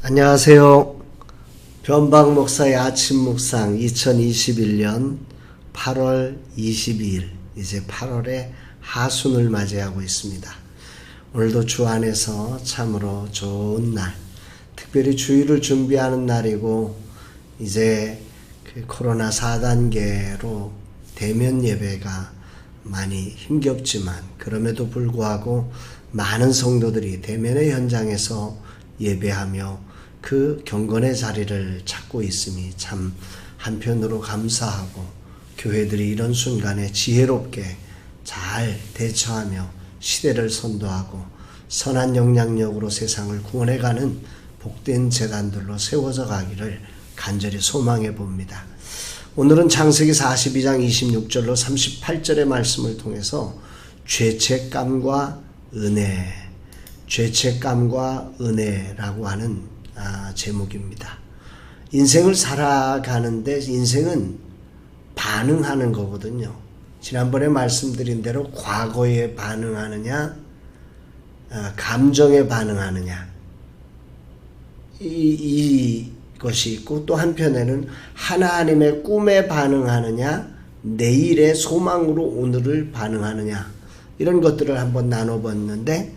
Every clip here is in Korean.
안녕하세요. 변방 목사의 아침 묵상 2021년 8월 22일, 이제 8월의 하순을 맞이하고 있습니다. 오늘도 주 안에서 참으로 좋은 날, 특별히 주일을 준비하는 날이고, 이제 코로나 4단계로 대면 예배가 많이 힘겹지만 그럼에도 불구하고 많은 성도들이 대면의 현장에서 예배하며 그 경건의 자리를 찾고 있음이 참 한편으로 감사하고, 교회들이 이런 순간에 지혜롭게 잘 대처하며 시대를 선도하고 선한 영향력으로 세상을 구원해가는 복된 재단들로 세워져 가기를 간절히 소망해 봅니다. 오늘은 창세기 42장 26절로 38절의 말씀을 통해서 죄책감과 은혜라고 하는 제목입니다. 인생을 살아가는데 인생은 반응하는 거거든요. 지난번에 말씀드린 대로 과거에 반응하느냐, 감정에 반응하느냐, 이것이 있고, 또 한편에는 하나님의 꿈에 반응하느냐, 내일의 소망으로 오늘을 반응하느냐, 이런 것들을 한번 나눠봤는데,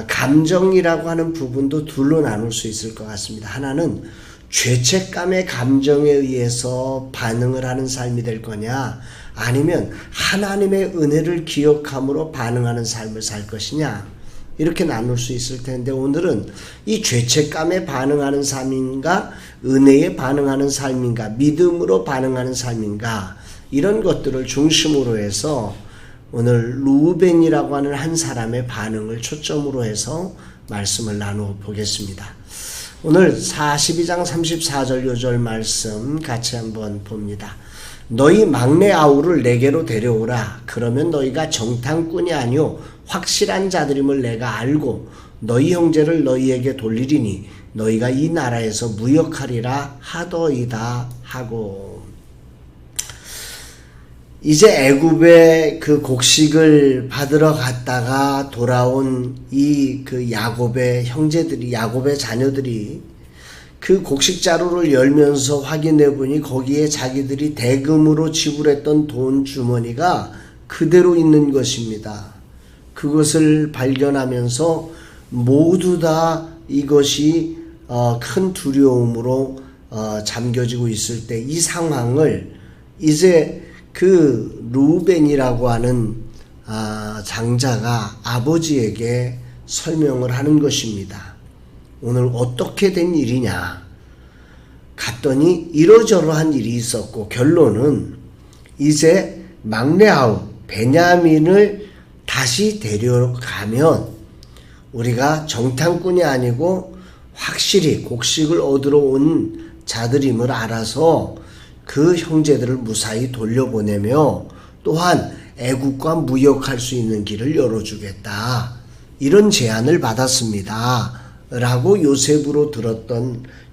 감정이라고 하는 부분도 둘로 나눌 수 있을 것 같습니다. 하나는 죄책감의 감정에 의해서 반응을 하는 삶이 될 거냐, 아니면 하나님의 은혜를 기억함으로 반응하는 삶을 살 것이냐, 이렇게 나눌 수 있을 텐데, 오늘은 이 죄책감에 반응하는 삶인가, 은혜에 반응하는 삶인가, 믿음으로 반응하는 삶인가, 이런 것들을 중심으로 해서 오늘 루벤이라고 하는 한 사람의 반응을 초점으로 해서 말씀을 나누어 보겠습니다. 오늘 42장 34절 요절 말씀 같이 한번 봅니다. 너희 막내 아우를 내게로 데려오라. 그러면 너희가 정탐꾼이 아니오 확실한 자들임을 내가 알고 너희 형제를 너희에게 돌리리니 너희가 이 나라에서 무역하리라 하더이다 하고. 이제 애굽의 그 곡식을 받으러 갔다가 돌아온 야곱의 형제들이, 야곱의 자녀들이 그 곡식 자루를 열면서 확인해 보니 거기에 자기들이 대금으로 지불했던 돈 주머니가 그대로 있는 것입니다. 그것을 발견하면서 모두 다 이것이 큰 두려움으로 잠겨지고 있을 때, 이 상황을 이제 그 루벤이라고 하는 장자가 아버지에게 설명을 하는 것입니다. 오늘 어떻게 된 일이냐? 갔더니 이러저러한 일이 있었고, 결론은 이제 막내 아우 베냐민을 다시 데려가면 우리가 정탐꾼이 아니고 확실히 곡식을 얻으러 온 자들임을 알아서 그 형제들을 무사히 돌려보내며 또한 애국과 무역할 수 있는 길을 열어주겠다, 이런 제안을 받았습니다 라고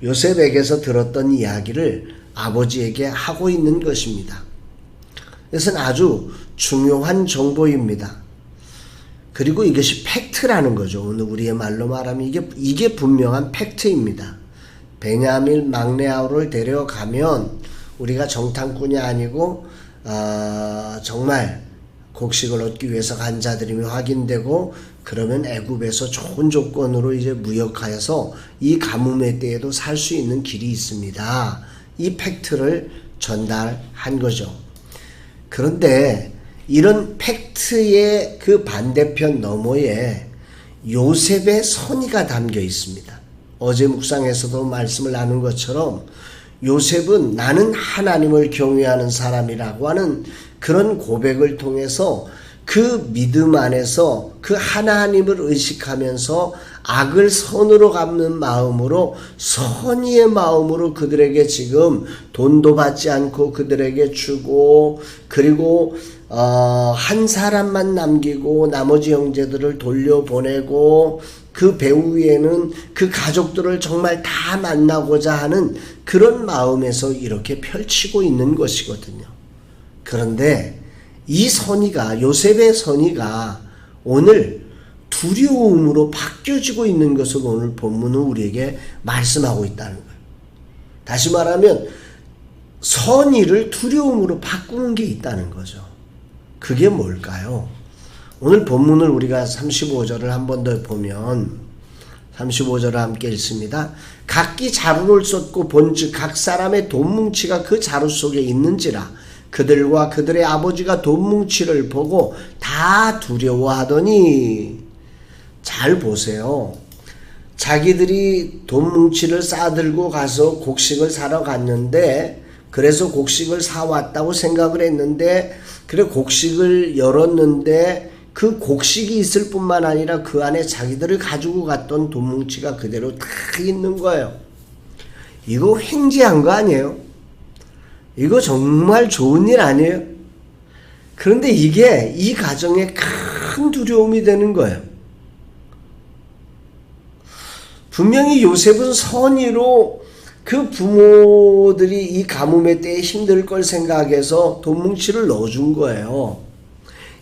요셉에게서 들었던 이야기를 아버지에게 하고 있는 것입니다. 이것은 아주 중요한 정보입니다. 그리고 이것이 팩트라는 거죠. 오늘 우리의 말로 말하면 이게 분명한 팩트입니다. 베냐민 막내 아우를 데려가면 우리가 정탐꾼이 아니고 정말 곡식을 얻기 위해서 간 자들임이 확인되고, 그러면 애굽에서 좋은 조건으로 이제 무역하여서 이 가뭄의 때에도 살 수 있는 길이 있습니다. 이 팩트를 전달한 거죠. 그런데 이런 팩트의 그 반대편 너머에 요셉의 선의가 담겨 있습니다. 어제 묵상에서도 말씀을 나눈 것처럼 요셉은 나는 하나님을 경외하는 사람이라고 하는 그런 고백을 통해서 그 믿음 안에서 그 하나님을 의식하면서 악을 선으로 갚는 마음으로, 선의의 마음으로 그들에게 지금 돈도 받지 않고 그들에게 주고, 그리고 한 사람만 남기고 나머지 형제들을 돌려보내고, 그 배후에는 그 가족들을 정말 다 만나고자 하는 그런 마음에서 이렇게 펼치고 있는 것이거든요. 그런데 이 선의가, 요셉의 선의가 오늘 두려움으로 바뀌어지고 있는 것을 오늘 본문은 우리에게 말씀하고 있다는 거예요. 다시 말하면 선의를 두려움으로 바꾸는 게 있다는 거죠. 그게 뭘까요? 오늘 본문을 우리가 35절을 한 번 더 보면 35절을 함께 읽습니다. 각기 자루를 쏟고 본즉 각 사람의 돈뭉치가 그 자루 속에 있는지라 그들과 그들의 아버지가 돈뭉치를 보고 다 두려워하더니. 잘 보세요. 자기들이 돈뭉치를 싸들고 가서 곡식을 사러 갔는데, 그래서 곡식을 사왔다고 생각을 했는데, 그래 곡식을 열었는데 그 곡식이 있을 뿐만 아니라 그 안에 자기들을 가지고 갔던 돈뭉치가 그대로 다 있는 거예요. 이거 횡재한 거 아니에요? 이거 정말 좋은 일 아니에요? 그런데 이게 이 가정에 큰 두려움이 되는 거예요. 분명히 요셉은 선의로 그 부모들이 이 가뭄의 때에 힘들 걸 생각해서 돈뭉치를 넣어준 거예요.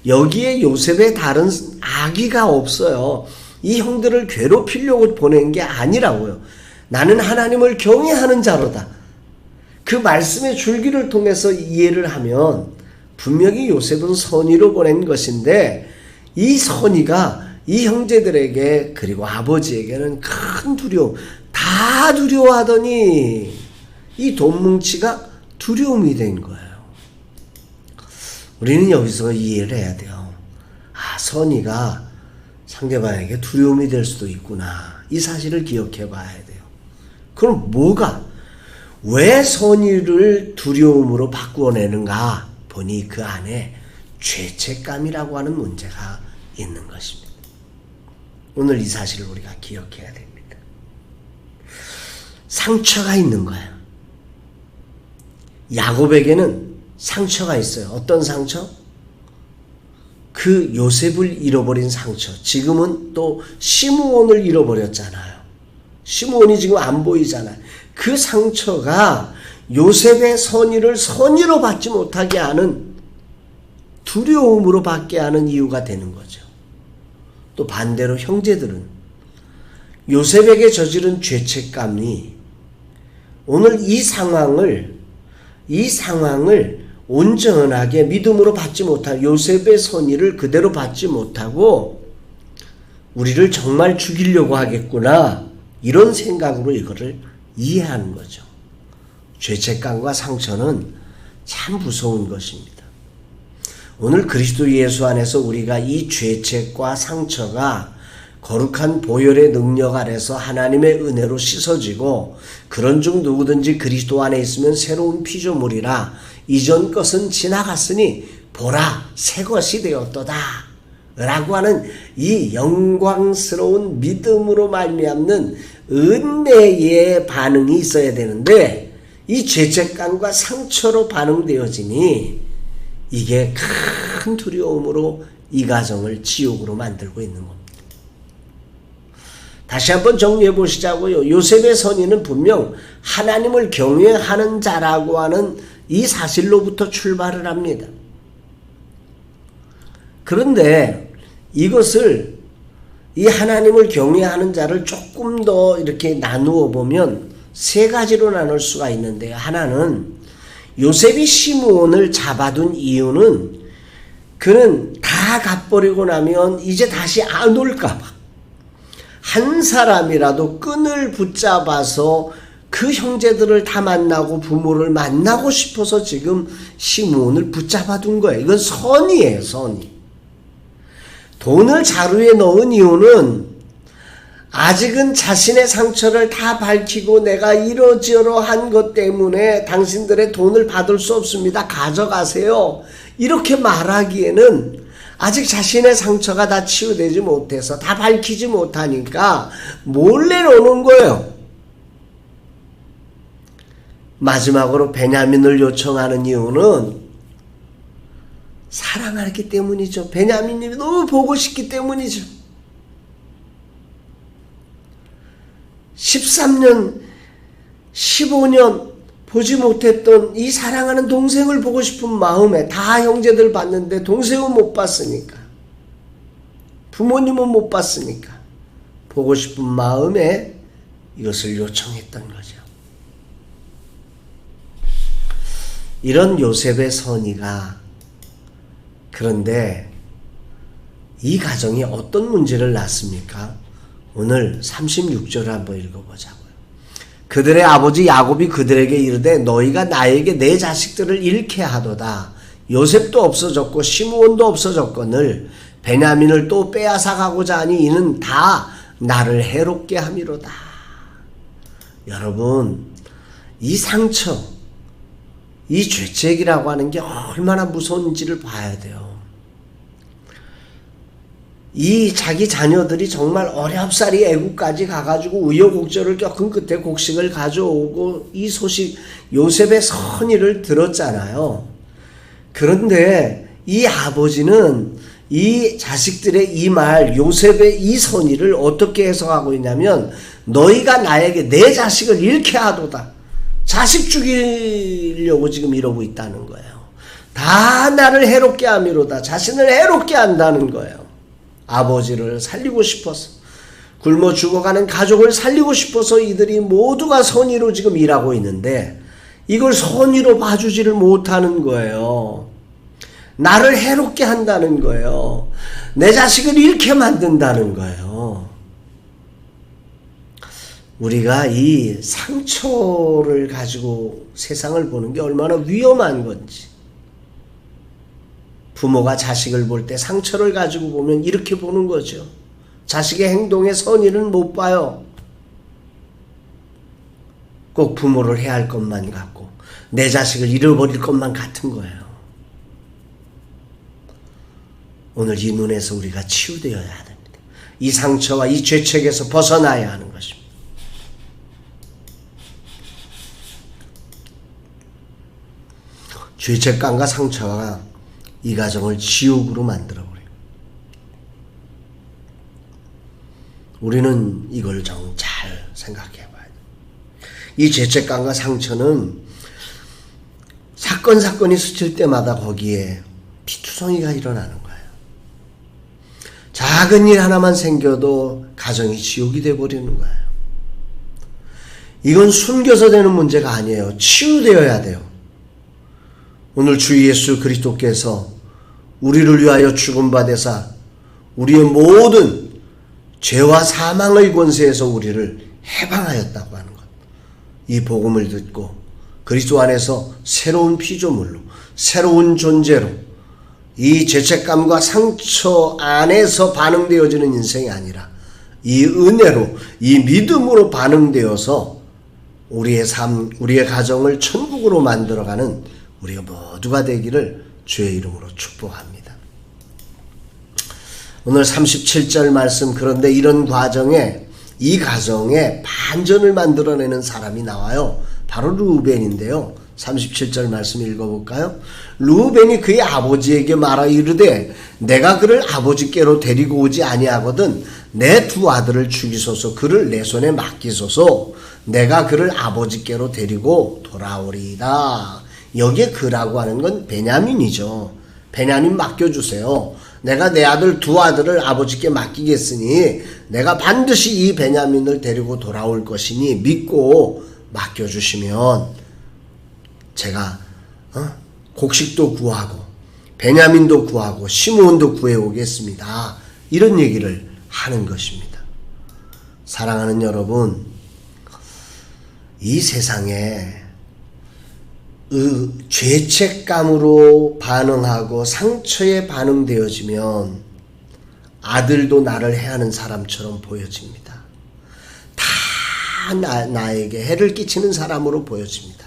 여기에 요셉의 다른 악의가 없어요. 이 형들을 괴롭히려고 보낸 게 아니라고요. 나는 하나님을 경외하는 자로다. 그 말씀의 줄기를 통해서 이해를 하면 분명히 요셉은 선의로 보낸 것인데, 이 선의가 이 형제들에게 그리고 아버지에게는 큰 두려움, 다 두려워하더니 이 돈뭉치가 두려움이 된 거예요. 우리는 여기서 이해를 해야 돼요. 선의가 상대방에게 두려움이 될 수도 있구나. 이 사실을 기억해 봐야 돼요. 그럼 왜 선의를 두려움으로 바꾸어내는가 보니 그 안에 죄책감이라고 하는 문제가 있는 것입니다. 오늘 이 사실을 우리가 기억해야 됩니다. 상처가 있는 거예요. 야곱에게는 상처가 있어요. 어떤 상처? 그 요셉을 잃어버린 상처. 지금은 또 시므온을 잃어버렸잖아요. 시므온이 지금 안 보이잖아요. 그 상처가 요셉의 선의를 선의로 받지 못하게 하는, 두려움으로 받게 하는 이유가 되는 거죠. 또 반대로 형제들은 요셉에게 저지른 죄책감이 오늘 이 상황을 온전하게 믿음으로 받지 못한 요셉의 선의를 그대로 받지 못하고 우리를 정말 죽이려고 하겠구나, 이런 생각으로 이거를 이해하는 거죠. 죄책감과 상처는 참 무서운 것입니다. 오늘 그리스도 예수 안에서 우리가 이 죄책과 상처가 거룩한 보혈의 능력 아래서 하나님의 은혜로 씻어지고, 그런 중 누구든지 그리스도 안에 있으면 새로운 피조물이라 이전 것은 지나갔으니 보라 새 것이 되었도다 라고 하는 이 영광스러운 믿음으로 말미암는 은혜의 반응이 있어야 되는데, 이 죄책감과 상처로 반응되어지니 이게 큰 두려움으로 이 가정을 지옥으로 만들고 있는 겁니다. 다시 한번 정리해 보시자고요. 요셉의 선의는 분명 하나님을 경외하는 자라고 하는 이 사실로부터 출발을 합니다. 그런데 이것을, 이 하나님을 경외하는 자를 조금 더 이렇게 나누어 보면 세 가지로 나눌 수가 있는데요. 하나는 요셉이 시므온을 잡아둔 이유는 그는 다 갚버리고 나면 이제 다시 안 올까 봐 한 사람이라도 끈을 붙잡아서 그 형제들을 다 만나고 부모를 만나고 싶어서 지금 시므온을 붙잡아둔 거예요. 이건 선의예요, 선의. 돈을 자루에 넣은 이유는 아직은 자신의 상처를 다 밝히고 내가 이러저러한 것 때문에 당신들의 돈을 받을 수 없습니다. 가져가세요. 이렇게 말하기에는 아직 자신의 상처가 다 치유되지 못해서, 다 밝히지 못하니까 몰래 넣는 거예요. 마지막으로 베냐민을 요청하는 이유는 사랑하기 때문이죠. 베냐민님이 너무 보고 싶기 때문이죠. 13년, 15년 보지 못했던 이 사랑하는 동생을 보고 싶은 마음에 다 형제들 봤는데 동생은 못 봤으니까 부모님은 못 봤으니까 보고 싶은 마음에 이것을 요청했던 거죠. 이런 요셉의 선의가, 그런데 이 가정이 어떤 문제를 낳습니까? 오늘 36절을 한번 읽어보자고요. 그들의 아버지 야곱이 그들에게 이르되 너희가 나에게 내 자식들을 잃게 하도다. 요셉도 없어졌고 시므온도 없어졌거늘 베냐민을 또 빼앗아 가고자 하니 이는 다 나를 해롭게 함이로다. 여러분, 이 상처, 이 죄책이라고 하는 게 얼마나 무서운지를 봐야 돼요. 이 자기 자녀들이 정말 어렵사리 애국까지 가가지고 우여곡절을 겪은 끝에 곡식을 가져오고 이 소식, 요셉의 선의를 들었잖아요. 그런데 이 아버지는 이 자식들의 이 말, 요셉의 이 선의를 어떻게 해석하고 있냐면 너희가 나에게 내 자식을 잃게 하도다. 자식 죽이려고 지금 이러고 있다는 거예요. 다 나를 해롭게 함이로다. 자신을 해롭게 한다는 거예요. 아버지를 살리고 싶어서, 굶어 죽어가는 가족을 살리고 싶어서 이들이 모두가 선의로 지금 일하고 있는데 이걸 선의로 봐주지를 못하는 거예요. 나를 해롭게 한다는 거예요. 내 자식을 잃게 만든다는 거예요. 우리가 이 상처를 가지고 세상을 보는 게 얼마나 위험한 건지, 부모가 자식을 볼 때 상처를 가지고 보면 이렇게 보는 거죠. 자식의 행동에 선의는 못 봐요. 꼭 부모를 해야 할 것만 같고 내 자식을 잃어버릴 것만 같은 거예요. 오늘 이 눈에서 우리가 치유되어야 됩니다. 이 상처와 이 죄책에서 벗어나야 하는 것입니다. 죄책감과 상처가 이 가정을 지옥으로 만들어버려요. 우리는 이걸 좀 잘 생각해 봐야 돼요. 이 죄책감과 상처는 사건이 스칠 때마다 거기에 피투성이가 일어나는 거예요. 작은 일 하나만 생겨도 가정이 지옥이 돼버리는 거예요. 이건 숨겨서 되는 문제가 아니에요. 치유되어야 돼요. 오늘 주 예수 그리스도께서 우리를 위하여 죽음 받으사 우리의 모든 죄와 사망의 권세에서 우리를 해방하였다고 하는 것. 이 복음을 듣고 그리스도 안에서 새로운 피조물로, 새로운 존재로, 이 죄책감과 상처 안에서 반응되어지는 인생이 아니라 이 은혜로, 이 믿음으로 반응되어서 우리의 삶, 우리의 가정을 천국으로 만들어가는 우리가 모두가 되기를 주의 이름으로 축복합니다. 오늘 37절 말씀, 그런데 이런 과정에, 이 가정에 반전을 만들어내는 사람이 나와요. 바로 르우벤인데요. 37절 말씀 읽어볼까요? 르우벤이 그의 아버지에게 말하 이르되 내가 그를 아버지께로 데리고 오지 아니하거든 내 두 아들을 죽이소서. 그를 내 손에 맡기소서. 내가 그를 아버지께로 데리고 돌아오리이다. 여기에 그라고 하는 건 베냐민이죠. 베냐민 맡겨주세요. 내가 내 아들 두 아들을 아버지께 맡기겠으니 내가 반드시 이 베냐민을 데리고 돌아올 것이니 믿고 맡겨주시면 제가 곡식도 구하고 베냐민도 구하고 시므온도 구해오겠습니다. 이런 얘기를 하는 것입니다. 사랑하는 여러분, 이 세상에 죄책감으로 반응하고 상처에 반응되어지면 아들도 나를 해하는 사람처럼 보여집니다. 다 나에게 해를 끼치는 사람으로 보여집니다.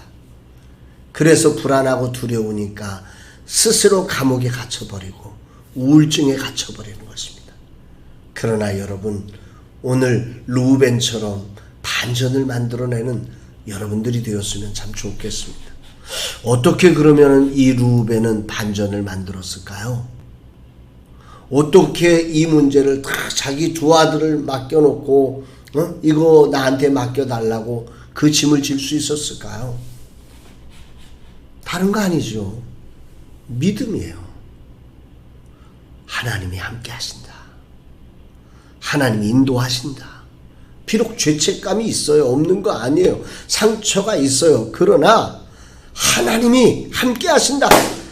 그래서 불안하고 두려우니까 스스로 감옥에 갇혀버리고 우울증에 갇혀버리는 것입니다. 그러나 여러분, 오늘 르우벤처럼 반전을 만들어내는 여러분들이 되었으면 참 좋겠습니다. 어떻게 그러면 이 르우벤은 반전을 만들었을까요? 어떻게 이 문제를 다 자기 두 아들을 맡겨놓고 이거 나한테 맡겨달라고 그 짐을 질 수 있었을까요? 다른 거 아니죠. 믿음이에요. 하나님이 함께 하신다. 하나님이 인도하신다. 비록 죄책감이 있어요. 없는 거 아니에요. 상처가 있어요. 그러나 하나님이 함께 하신다.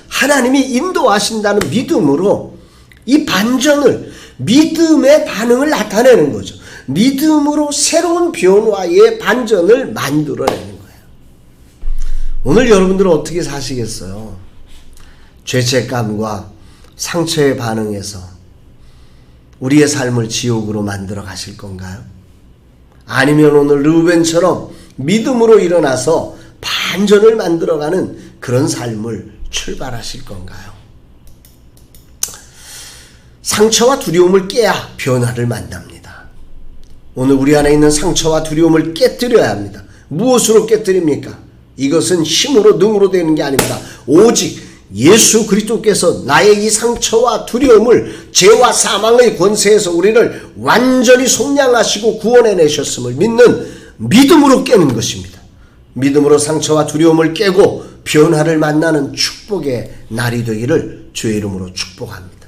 하나님이 인도하신다는 믿음으로 이 반전을, 믿음의 반응을 나타내는 거죠. 믿음으로 새로운 변화의 반전을 만들어내는 거예요. 오늘 여러분들은 어떻게 사시겠어요? 죄책감과 상처에 반응해서 우리의 삶을 지옥으로 만들어 가실 건가요? 아니면 오늘 르우벤처럼 믿음으로 일어나서 반전을 만들어가는 그런 삶을 출발하실 건가요? 상처와 두려움을 깨야 변화를 만납니다. 오늘 우리 안에 있는 상처와 두려움을 깨뜨려야 합니다. 무엇으로 깨뜨립니까? 이것은 힘으로 능으로 되는 게 아닙니다. 오직 예수 그리스도께서 나의 이 상처와 두려움을 죄와 사망의 권세에서 우리를 완전히 속량하시고 구원해내셨음을 믿는 믿음으로 깨는 것입니다. 믿음으로 상처와 두려움을 깨고 변화를 만나는 축복의 날이 되기를 주의 이름으로 축복합니다.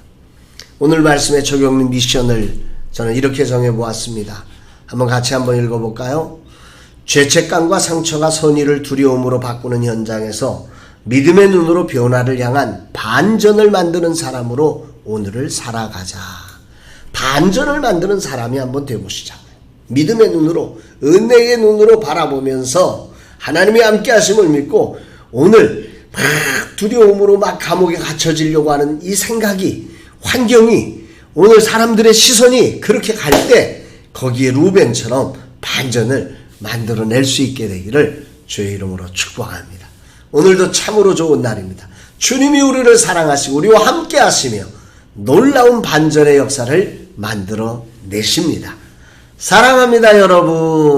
오늘 말씀의 적용 미션을 저는 이렇게 정해보았습니다. 한번 읽어볼까요? 죄책감과 상처가 선의를 두려움으로 바꾸는 현장에서 믿음의 눈으로 변화를 향한 반전을 만드는 사람으로 오늘을 살아가자. 반전을 만드는 사람이 한번 되보시자고요. 믿음의 눈으로, 은혜의 눈으로 바라보면서 하나님의 함께 하심을 믿고 오늘 막 두려움으로 막 감옥에 갇혀지려고 하는 이 생각이, 환경이, 오늘 사람들의 시선이 그렇게 갈 때 거기에 루벤처럼 반전을 만들어낼 수 있게 되기를 주의 이름으로 축복합니다. 오늘도 참으로 좋은 날입니다. 주님이 우리를 사랑하시고 우리와 함께 하시며 놀라운 반전의 역사를 만들어 내십니다. 사랑합니다, 여러분.